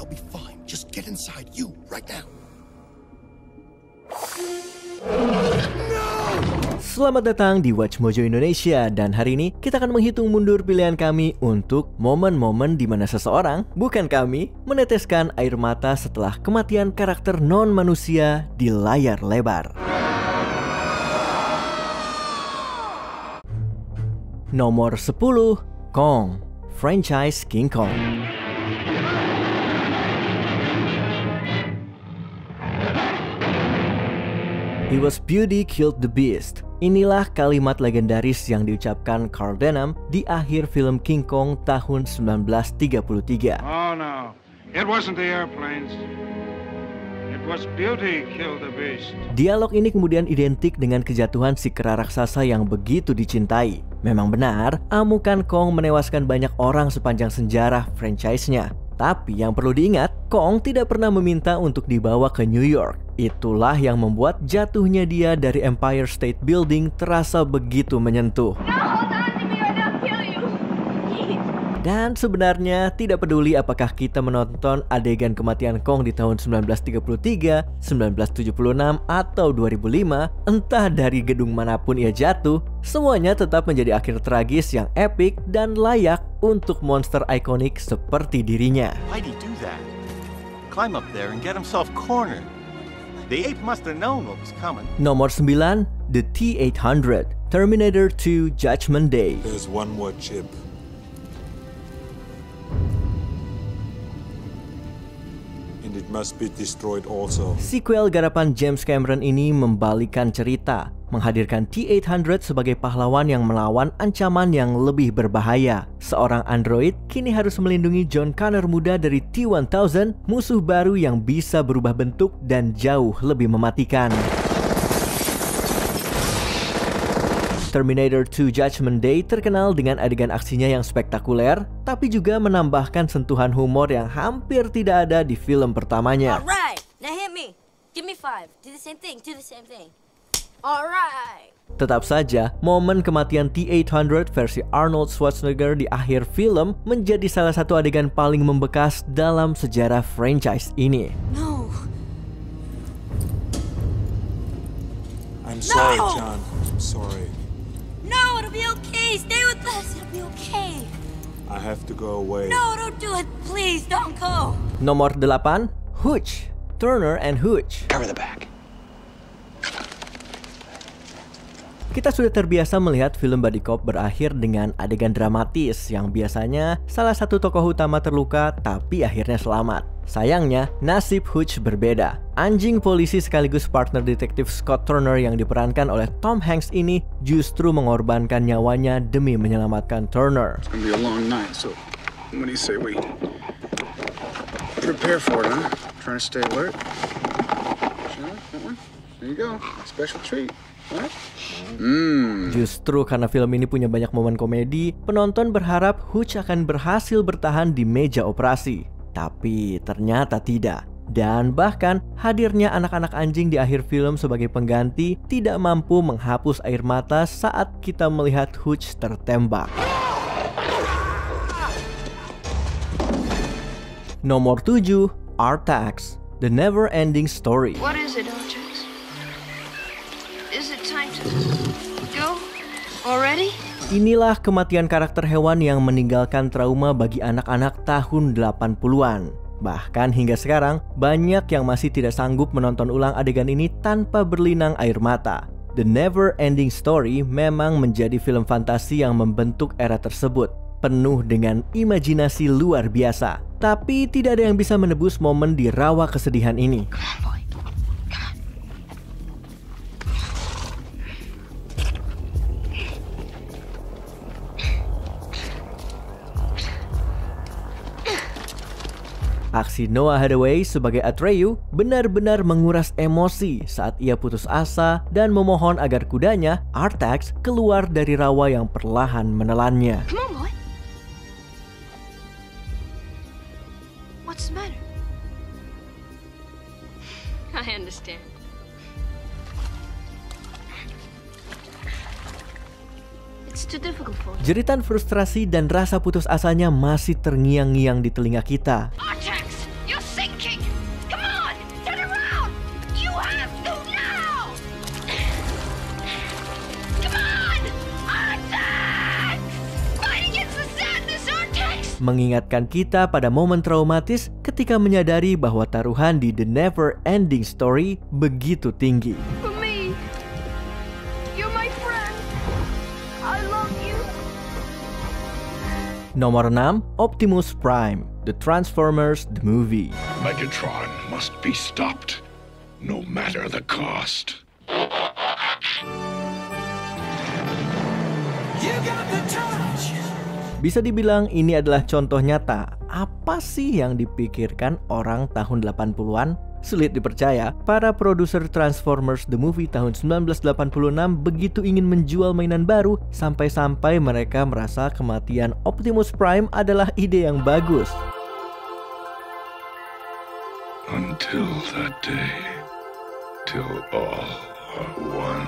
I'll be fine. Just get inside you right now. Selamat datang di Watch Mojo Indonesia, dan hari ini kita akan menghitung mundur pilihan kami untuk momen-momen di mana seseorang, bukan kami, meneteskan air mata setelah kematian karakter non-manusia di layar lebar. Nomor 10, Kong, franchise King Kong. He was beauty killed the beast. Inilah kalimat legendaris yang diucapkan Carl Denham di akhir film King Kong tahun 1933. Oh no, it wasn't the airplanes. It was beauty killed the beast. Dialog ini kemudian identik dengan kejatuhan si kera raksasa yang begitu dicintai. Memang benar, amukan Kong menewaskan banyak orang sepanjang sejarah franchise-nya. Tapi yang perlu diingat, Kong tidak pernah meminta untuk dibawa ke New York. Itulah yang membuat jatuhnya dia dari Empire State Building terasa begitu menyentuh. Dan sebenarnya tidak peduli apakah kita menonton adegan kematian Kong di tahun 1933, 1976, atau 2005, entah dari gedung manapun ia jatuh, semuanya tetap menjadi akhir tragis yang epik dan layak untuk monster ikonik seperti dirinya. Why'd he do that? Climb up there and get himself cornered. The ape must have known what was coming. Nomor 9, The T-800, Terminator 2 Judgment Day. There's one more chip. And it must be destroyed also. Sequel garapan James Cameron ini membalikan cerita, menghadirkan T-800 sebagai pahlawan yang melawan ancaman yang lebih berbahaya. Seorang android kini harus melindungi John Connor muda dari T-1000, musuh baru yang bisa berubah bentuk dan jauh lebih mematikan. Terminator 2 Judgment Day terkenal dengan adegan aksinya yang spektakuler, tapi juga menambahkan sentuhan humor yang hampir tidak ada di film pertamanya. Alright, now hit me. Give me 5. Do the same thing, do the same thing. Alright. Tetap saja, momen kematian T-800 versi Arnold Schwarzenegger di akhir film menjadi salah satu adegan paling membekas dalam sejarah franchise ini. No. I'm sorry, John. I'm sorry. No, it'll be okay. Stay with us. It'll be okay. I have to go away. No, don't do it. Please, don't go. Nomor 8, Hooch, Turner and Hooch. Cover the back. Kita sudah terbiasa melihat film buddy cop berakhir dengan adegan dramatis yang biasanya salah satu tokoh utama terluka tapi akhirnya selamat. Sayangnya, nasib Hooch berbeda. Anjing polisi sekaligus partner detektif Scott Turner yang diperankan oleh Tom Hanks ini justru mengorbankan nyawanya demi menyelamatkan Turner. It's gonna be a long night, so what do you say we prepare for it, huh? Trying to stay alert. There you go, special treat. Justru karena film ini punya banyak momen komedi, penonton berharap Hooch akan berhasil bertahan di meja operasi. Tapi ternyata tidak. Dan bahkan hadirnya anak-anak anjing di akhir film sebagai pengganti tidak mampu menghapus air mata saat kita melihat Hooch tertembak. Nomor 7, Artax, The Never Ending Story. What is it, Artax? Is it time to go already? Inilah kematian karakter hewan yang meninggalkan trauma bagi anak-anak tahun 80-an. Bahkan hingga sekarang, banyak yang masih tidak sanggup menonton ulang adegan ini tanpa berlinang air mata. The Never Ending Story memang menjadi film fantasi yang membentuk era tersebut, penuh dengan imajinasi luar biasa. Tapi tidak ada yang bisa menebus momen di rawa kesedihan ini. Aksi Noah Hathaway sebagai Atreyu benar-benar menguras emosi saat ia putus asa dan memohon agar kudanya, Artax, keluar dari rawa yang perlahan menelannya. Come on, boy. What's the matter? I understand. It's too difficult for you. Jeritan frustrasi dan rasa putus asanya masih terngiang-ngiang di telinga kita. Artax, you're sinking! Come on! Turn around! You have to now! Come on! Artax! Fight against the sadness, Artax! Mengingatkan kita pada momen traumatis ketika menyadari bahwa taruhan di The Never Ending Story begitu tinggi. For me, you're my friend. I love you. Nomor 6, Optimus Prime, The Transformers The Movie. Megatron must be stopped, no matter the cost. You got the touch. Bisa dibilang ini adalah contoh nyata apa sih yang dipikirkan orang tahun 80-an? Sulit dipercaya, para produser Transformers The Movie tahun 1986 begitu ingin menjual mainan baru sampai-sampai mereka merasa kematian Optimus Prime adalah ide yang bagus. Until that day, till all are one.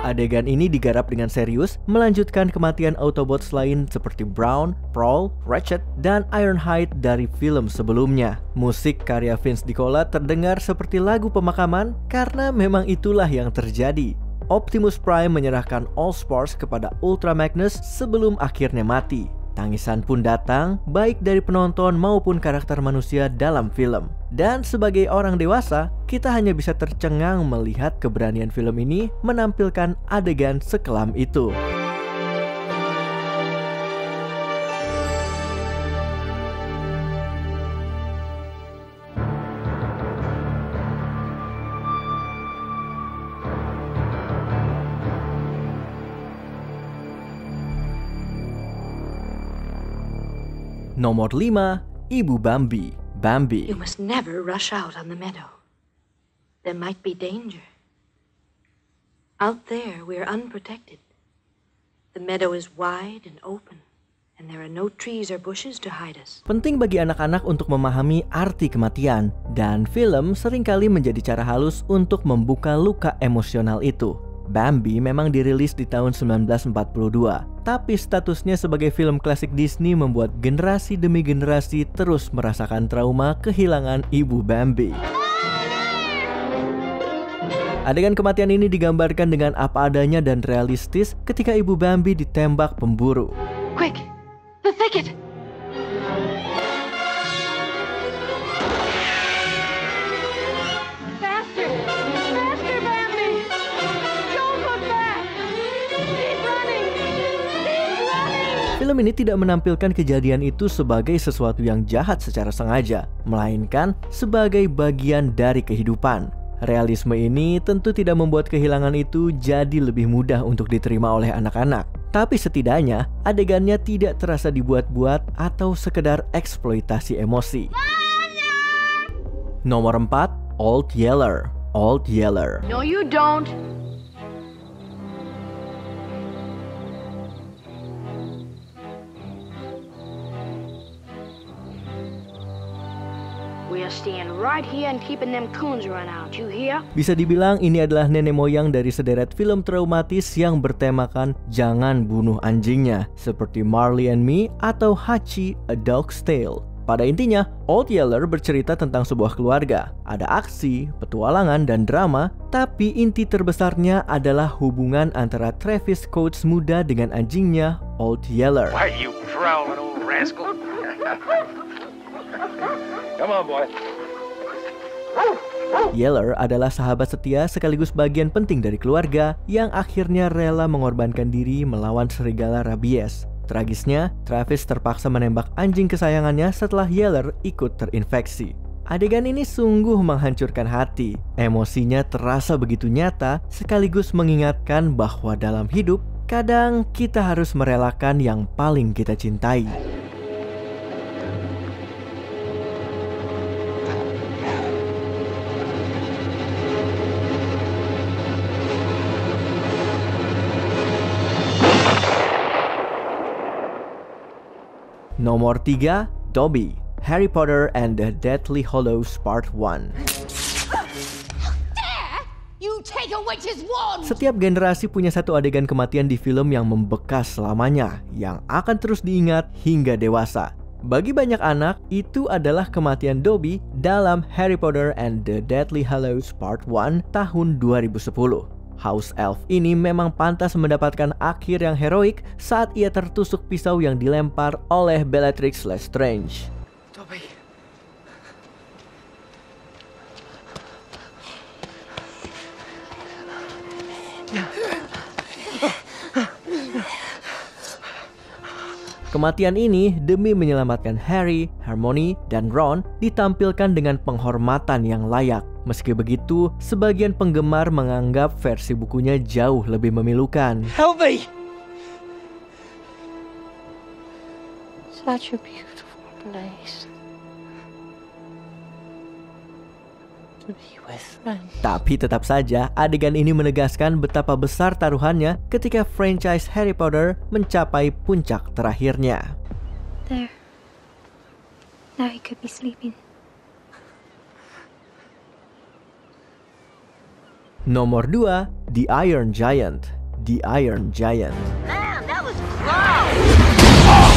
Adegan ini digarap dengan serius, melanjutkan kematian Autobots lain seperti Brawn, Prowl, Ratchet, dan Ironhide dari film sebelumnya. Musik karya Vince DiCola terdengar seperti lagu pemakaman karena memang itulah yang terjadi. Optimus Prime menyerahkan Allsparks kepada Ultra Magnus sebelum akhirnya mati. Tangisan pun datang, baik dari penonton maupun karakter manusia dalam film. Dan sebagai orang dewasa, kita hanya bisa tercengang melihat keberanian film ini menampilkan adegan sekelam itu. Nomor 5, Ibu Bambi, Bambi. You must never rush out on the meadow. There might be danger. Out there, we are unprotected. The meadow is wide and open, and there are no trees or bushes to hide us. Penting bagi anak-anak untuk memahami arti kematian, dan film seringkali menjadi cara halus untuk membuka luka emosional itu. Bambi memang dirilis di tahun 1942, tapi statusnya sebagai film klasik Disney membuat generasi demi generasi terus merasakan trauma kehilangan ibu Bambi. Adegan kematian ini digambarkan dengan apa adanya dan realistis ketika ibu Bambi ditembak pemburu. Quick! The thicket! Film ini tidak menampilkan kejadian itu sebagai sesuatu yang jahat secara sengaja, melainkan sebagai bagian dari kehidupan. Realisme ini tentu tidak membuat kehilangan itu jadi lebih mudah untuk diterima oleh anak-anak. Tapi setidaknya adegannya tidak terasa dibuat-buat atau sekedar eksploitasi emosi. Nomor 4, Old Yeller, Old Yeller. No, you don't. We are staying right here and keeping them coons run out. You hear? Bisa dibilang ini adalah nenek moyang dari sederet film traumatis yang bertemakan jangan bunuh anjingnya, seperti Marley and Me atau Hachi, A Dog's Tale. Pada intinya, Old Yeller bercerita tentang sebuah keluarga. Ada aksi, petualangan, dan drama, tapi inti terbesarnya adalah hubungan antara Travis Coates muda dengan anjingnya, Old Yeller. Why, you prowling old rascal? Come on, boy. Yeller adalah sahabat setia sekaligus bagian penting dari keluarga yang akhirnya rela mengorbankan diri melawan serigala rabies. Tragisnya, Travis terpaksa menembak anjing kesayangannya setelah Yeller ikut terinfeksi. Adegan ini sungguh menghancurkan hati. Emosinya terasa begitu nyata, sekaligus mengingatkan bahwa dalam hidup, kadang kita harus merelakan yang paling kita cintai. Nomor 3, Dobby, Harry Potter and the Deathly Hallows Part 1. Setiap generasi punya satu adegan kematian di film yang membekas selamanya, yang akan terus diingat hingga dewasa. Bagi banyak anak, itu adalah kematian Dobby dalam Harry Potter and the Deathly Hallows Part 1 tahun 2010. House Elf ini memang pantas mendapatkan akhir yang heroik saat ia tertusuk pisau yang dilempar oleh Bellatrix Lestrange. Dobby. Kematian ini demi menyelamatkan Harry, Hermione, dan Ron ditampilkan dengan penghormatan yang layak. Meski begitu, sebagian penggemar menganggap versi bukunya jauh lebih memilukan. Help me! Such a beautiful place. Tapi tetap saja adegan ini menegaskan betapa besar taruhannya ketika franchise Harry Potter mencapai puncak terakhirnya. There. Now he could be sleeping. Nomor 2, The Iron Giant. The Iron Giant. Man, that was gross!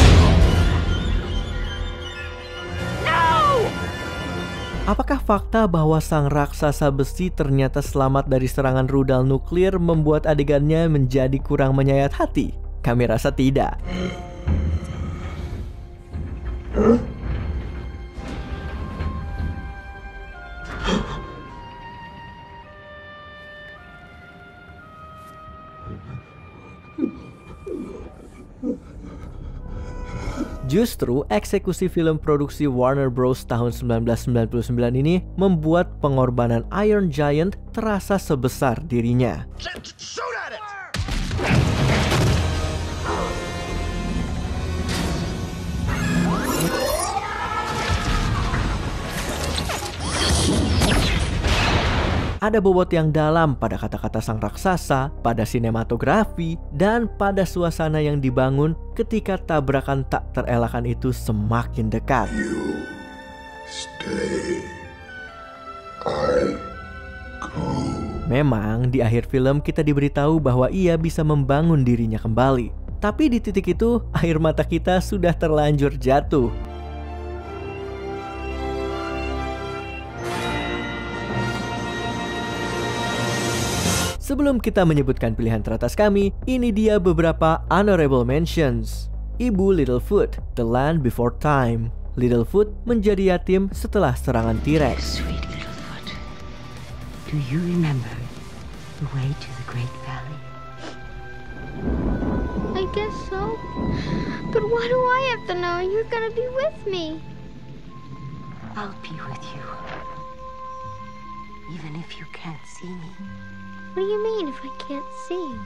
Apakah fakta bahwa sang raksasa besi ternyata selamat dari serangan rudal nuklir membuat adegannya menjadi kurang menyayat hati? Kami rasa tidak. Justru eksekusi film produksi Warner Bros tahun 1999 ini membuat pengorbanan Iron Giant terasa sebesar dirinya. Ada bobot yang dalam pada kata-kata sang raksasa, pada sinematografi, dan pada suasana yang dibangun ketika tabrakan tak terelakkan itu semakin dekat. You stay. I go. Memang di akhir film kita diberitahu bahwa ia bisa membangun dirinya kembali. Tapi di titik itu, air mata kita sudah terlanjur jatuh. Sebelum kita menyebutkan pilihan teratas kami, ini dia beberapa honorable mentions. Ibu Littlefoot, The Land Before Time. Littlefoot menjadi yatim setelah serangan T-Rex. Sweet Littlefoot, do you remember the way to the Great Valley? I guess so. But why do I have to know? You're gonna be with me. I'll be with you, even if you can't see me. What do you mean if I can't see you?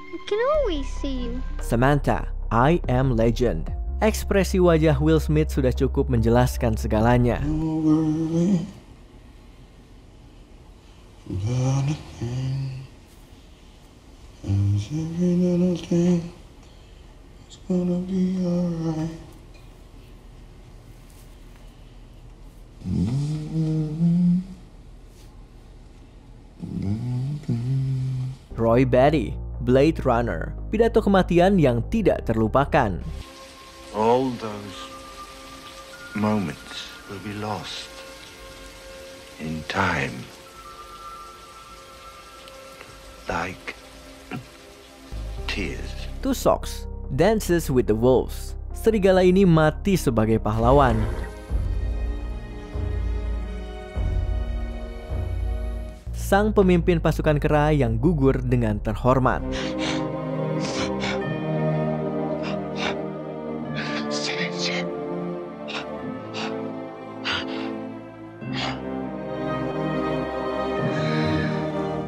I can always see you. Samantha, I Am Legend. Ekspresi wajah Will Smith sudah cukup menjelaskan segalanya. Roy Batty, Blade Runner, pidato kematian yang tidak terlupakan. All those moments will be lost in time. Like tears. Two Socks, Dances with the Wolves. Serigala ini mati sebagai pahlawan. Sang pemimpin pasukan kera yang gugur dengan terhormat.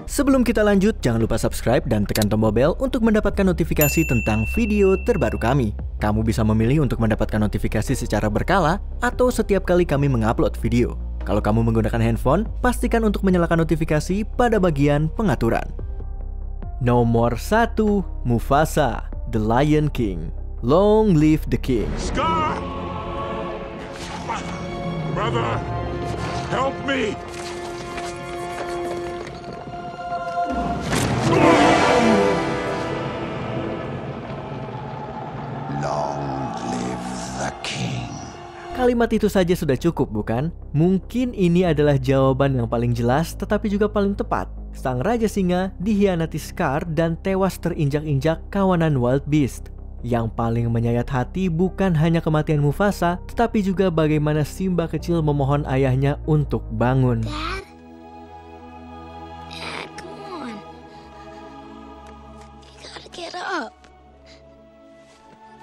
Sebelum kita lanjut, jangan lupa subscribe dan tekan tombol bel untuk mendapatkan notifikasi tentang video terbaru kami. Kamu bisa memilih untuk mendapatkan notifikasi secara berkala atau setiap kali kami mengupload video. Kalau kamu menggunakan handphone, pastikan untuk menyalakan notifikasi pada bagian pengaturan. Nomor 1, Mufasa, The Lion King. Long live the king. Scar! Brother, help me! Long live the king. Kalimat itu saja sudah cukup, bukan? Mungkin ini adalah jawaban yang paling jelas tetapi juga paling tepat. Sang Raja Singa dikhianati Scar dan tewas terinjak-injak kawanan Wild Beast. Yang paling menyayat hati bukan hanya kematian Mufasa, tetapi juga bagaimana Simba kecil memohon ayahnya untuk bangun. Dad, come on. You gotta get up.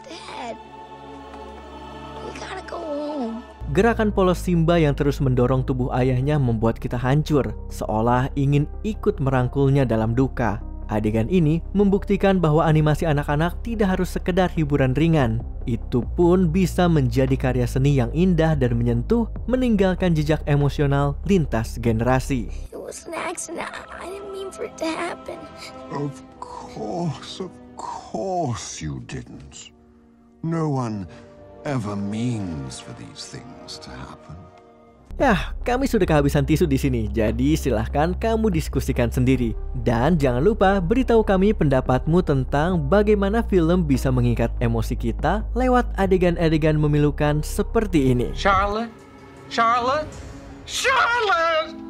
Dad, we gotta go home. Gerakan polos Simba yang terus mendorong tubuh ayahnya membuat kita hancur, seolah ingin ikut merangkulnya dalam duka. Adegan ini membuktikan bahwa animasi anak-anak tidak harus sekedar hiburan ringan. Itu pun bisa menjadi karya seni yang indah dan menyentuh, meninggalkan jejak emosional lintas generasi. It was an accident. I didn't mean for it to happen. Of course you didn't. No one ever means for these things to happen. Yah, kami sudah kehabisan tisu di sini, jadi silahkan kamu diskusikan sendiri. Dan jangan lupa beritahu kami pendapatmu tentang bagaimana film bisa mengikat emosi kita lewat adegan-adegan memilukan seperti ini. Charlotte? Charlotte? Charlotte!